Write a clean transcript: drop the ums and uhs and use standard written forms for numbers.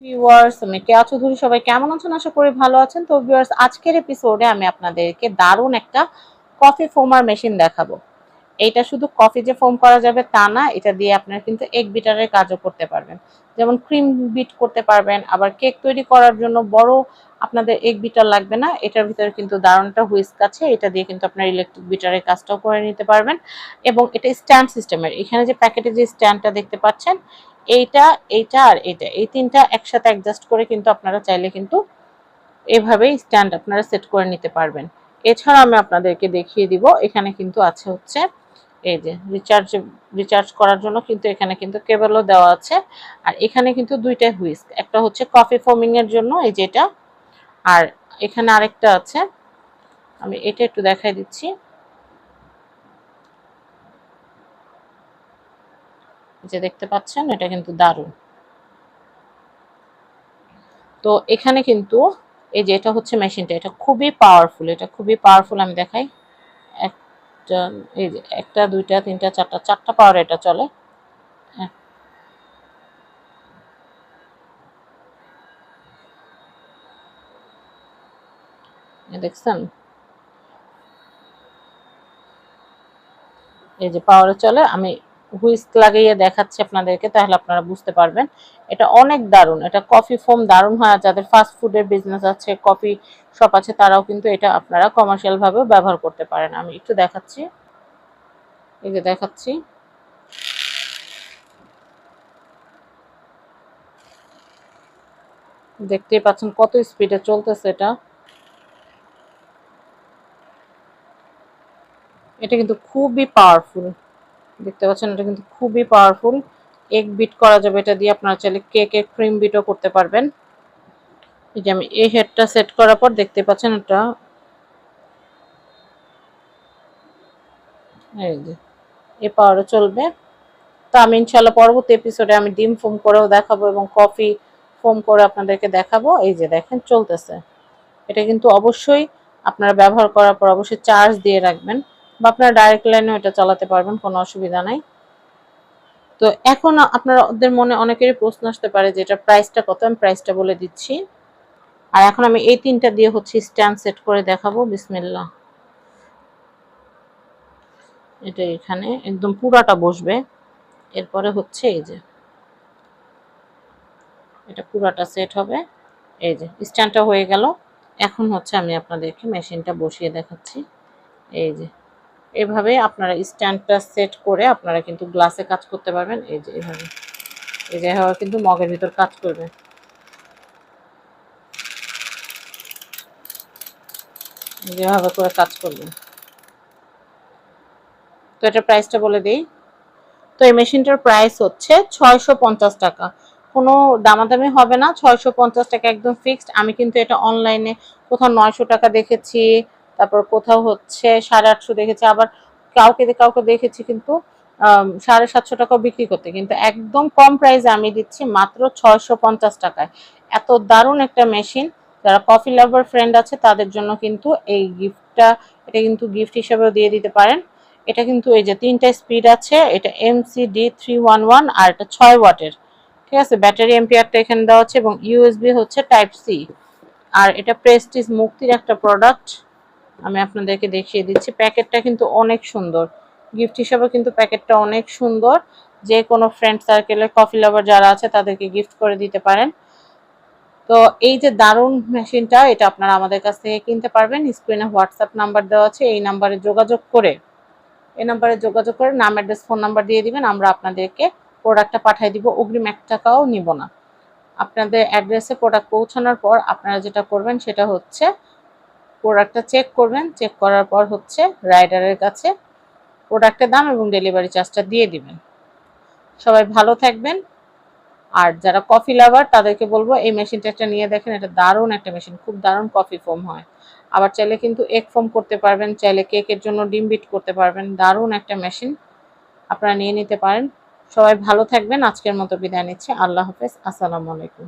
Viewers, আমি কেয়া চৌধুরী। সবাই কেমন আছেন? আশা করি ভালো আছেন। তো ভিউয়ার্স, আজকের এপিসোডে আমি আপনাদেরকে দারুণ একটা কফি ফোমার মেশিন দেখাবো। এইটা শুধু কফি যে ফোম করা যাবে তা না, এটা দিয়ে আপনারা কিন্তু এগ বিটারের কাজও করতে পারবেন। যেমন ক্রিম বিট করতে পারবেন, আবার কেক তৈরি করার জন্য বড় আপনাদের এগ বিটার লাগবে না। এটার ভিতরে কিন্তু দারুণ একটা হুইস্ক আছে, এটা দিয়ে কিন্তু আপনার ইলেকট্রিক বিটারের কাজটাও করে নিতে পারবেন। এবং এটা স্ট্যান্ড সিস্টেমের। এখানে যে প্যাকেটে যে স্ট্যান্ডটা দেখতে পাচ্ছেন, এইটা, এইটা আর এইটা, এই তিনটা একসাথে অ্যাডজাস্ট করে কিন্তু আপনারা চাইলে কিন্তু এভাবেই স্ট্যান্ড আপনারা সেট করে নিতে পারবেন। এছাড়া আমি আপনাদেরকে দেখিয়ে দিব, এখানে কিন্তু আছে হচ্ছে এই যে রিচার্জ করার জন্য কিন্তু এখানে কিন্তু কেবলও দেওয়া আছে। আর এখানে কিন্তু দুইটা হুইস্ক, একটা হচ্ছে কফি ফোমিং এর জন্য এই যেটা, আর এখানে আরেকটা আছে, আমি এটা একটু দেখাই দিচ্ছি। যে দেখতে পাচ্ছেন, এটা কিন্তু দারুণ। তো এখানে কিন্তু এই যে এটা হচ্ছে মেশিনটা, এটা খুবই পাওয়ারফুল, এটা খুবই পাওয়ারফুল। আমি দেখাই, একটা, এই যে একটা, দুইটা, তিনটা, চারটা, চারটা পাওয়ার এটা চলে। হ্যাঁ, দেখছেন, এই যে পাওয়ারে চলে। আমি হুইস্ক লাগিয়ে দেখাচ্ছি আপনাদেরকে, তাহলে আপনারা বুঝতে পারবেন। এটা অনেক দারুণ, এটা কফি ফোম দারুণ হয়। যাদের ফাস্ট ফুডের বিজনেস আছে, কফি শপ আছে, তারাও কিন্তু এটা আপনারা কমার্শিয়াল ভাবেও ব্যবহার করতে পারেন। আমি একটু দেখাচ্ছি, এই যে দেখাচ্ছি, দেখতেই পাচ্ছেন কত স্পিডে চলতেছে এটা। এটা কিন্তু খুবই পাওয়ারফুল, দেখতে পাচ্ছেন, এটা কিন্তু খুবই পাওয়ারফুল। এগ বিট করা যাবে এটা দিয়ে, আপনারা চাইলে কেকের ক্রিম বিটও করতে পারবেন। এই যে আমি এই হেডটা সেট করার পর দেখতে পাচ্ছেন, এটা এই যে এই পাওয়ারে চলবে। তো আমি ইনশাল্লাহ পরবর্তী এপিসোডে আমি ডিম ফোম করেও দেখাবো এবং কফি ফোম করে আপনাদেরকে দেখাবো। এই যে দেখেন চলতেছে। এটা কিন্তু অবশ্যই আপনারা ব্যবহার করার পর অবশ্যই চার্জ দিয়ে রাখবেন, বা আপনারা ডাইরেক্ট লাইনেও এটা চালাতে পারবেন, কোনো অসুবিধা নাই। তো এখন আপনাদের মনে অনেকেরই প্রশ্ন আসতে পারে যে এটা প্রাইসটা কত। আমি প্রাইসটা বলে দিচ্ছি। আর এখন আমি এই তিনটা দিয়ে হচ্ছে স্ট্যান্ড সেট করে দেখাবো। বিসমিল্লাহ, এটা এখানে একদম পুরাটা বসবে। এরপরে হচ্ছে এই যে এটা পুরাটা সেট হবে। এই যে স্ট্যান্ডটা হয়ে গেল। এখন হচ্ছে আমি আপনাদেরকে মেশিনটা বসিয়ে দেখাচ্ছি। এই যে এভাবে আপনারা স্ট্যান্ডটা সেট করে আপনারা কিন্তু গ্লাসে কাজ করতে পারবেন। এই যে এভাবে, এই যে এভাবে কিন্তু মগের ভিতর কাজ করবে, যেভাবে করে কাজ করবে। তো এটার প্রাইসটা বলে দিই। তো এই মেশিনটার প্রাইস হচ্ছে ৬৫০ টাকা। কোনো দামাদামি হবে না, ৬৫০ টাকা একদম ফিক্সড। আমি কিন্তু এটা অনলাইনে কোথাও ৯০০ টাকা দেখেছি, তারপর কোথাও হচ্ছে ৮৫০ দেখেছি, আবার কাউকে কাউকে দেখেছি কিন্তু ৭৫০ টাকাও বিক্রি করতে। কিন্তু একদম কম প্রাইসে আমি দিচ্ছি মাত্র ৬৫০ টাকায়। এত দারুণ একটা মেশিন, যারা কফি লাভার ফ্রেন্ড আছে তাদের জন্য কিন্তু এই গিফটটা, এটা কিন্তু গিফট হিসেবেও দিয়ে দিতে পারেন। এটা কিন্তু এই যে তিনটা স্পিড আছে, এটা MCD311 আর এটা ৬ ওয়াটের। ঠিক আছে, ব্যাটারি এম্পিয়ারটা এখানে দেওয়া আছে এবং ইউএসবি হচ্ছে টাইপ সি। আর এটা প্রেস্টিজ মুক্তির একটা প্রোডাক্ট, আমি আপনাদেরকে দেখিয়ে দিচ্ছি। প্যাকেটটা কিন্তু অনেক সুন্দর, গিফট হিসাবে কিন্তু প্যাকেটটা অনেক সুন্দর। যে কোনো ফ্রেন্ড সার্কেলে কফি লাভার যারা আছে তাদেরকে গিফট করে দিতে পারেন। তো এই যে দারুণ মেশিনটা, এটা আপনারা আমাদের কাছ থেকে কিনতে পারবেন। স্ক্রিনে হোয়াটসঅ্যাপ নাম্বার দেওয়া আছে, এই নাম্বারে যোগাযোগ করে, এই নাম্বারে যোগাযোগ করে নাম, অ্যাড্রেস, ফোন নাম্বার দিয়ে দিবেন। আমরা আপনাদেরকে প্রোডাক্টটা পাঠিয়ে দিব, অগ্রিম ১ টাকাও নিব না। আপনাদের অ্যাড্রেসে প্রোডাক্ট পৌঁছানোর পর আপনারা যেটা করবেন সেটা হচ্ছে প্রোডাক্টটা চেক করবেন। চেক করার পর হচ্ছে রাইডারের কাছে প্রোডাক্টের দাম এবং ডেলিভারি চার্জটা দিয়ে দিবেন। সবাই ভালো থাকবেন। আর যারা কফি লাভার তাদেরকে বলবো এই মেশিনটা একটা নিয়ে দেখেন, এটা দারুণ একটা মেশিন, খুব দারুণ কফি ফোম হয়। আবার চাইলে কিন্তু এগ ফোম করতে পারবেন, চাইলে কেকের জন্য ডিম বিট করতে পারবেন। দারুণ একটা মেশিন, আপনারা নিয়ে নিতে পারেন। সবাই ভালো থাকবেন। আজকের মতো বিদায় নিচ্ছি। আল্লাহ হাফেজ, আসসালামু আলাইকুম।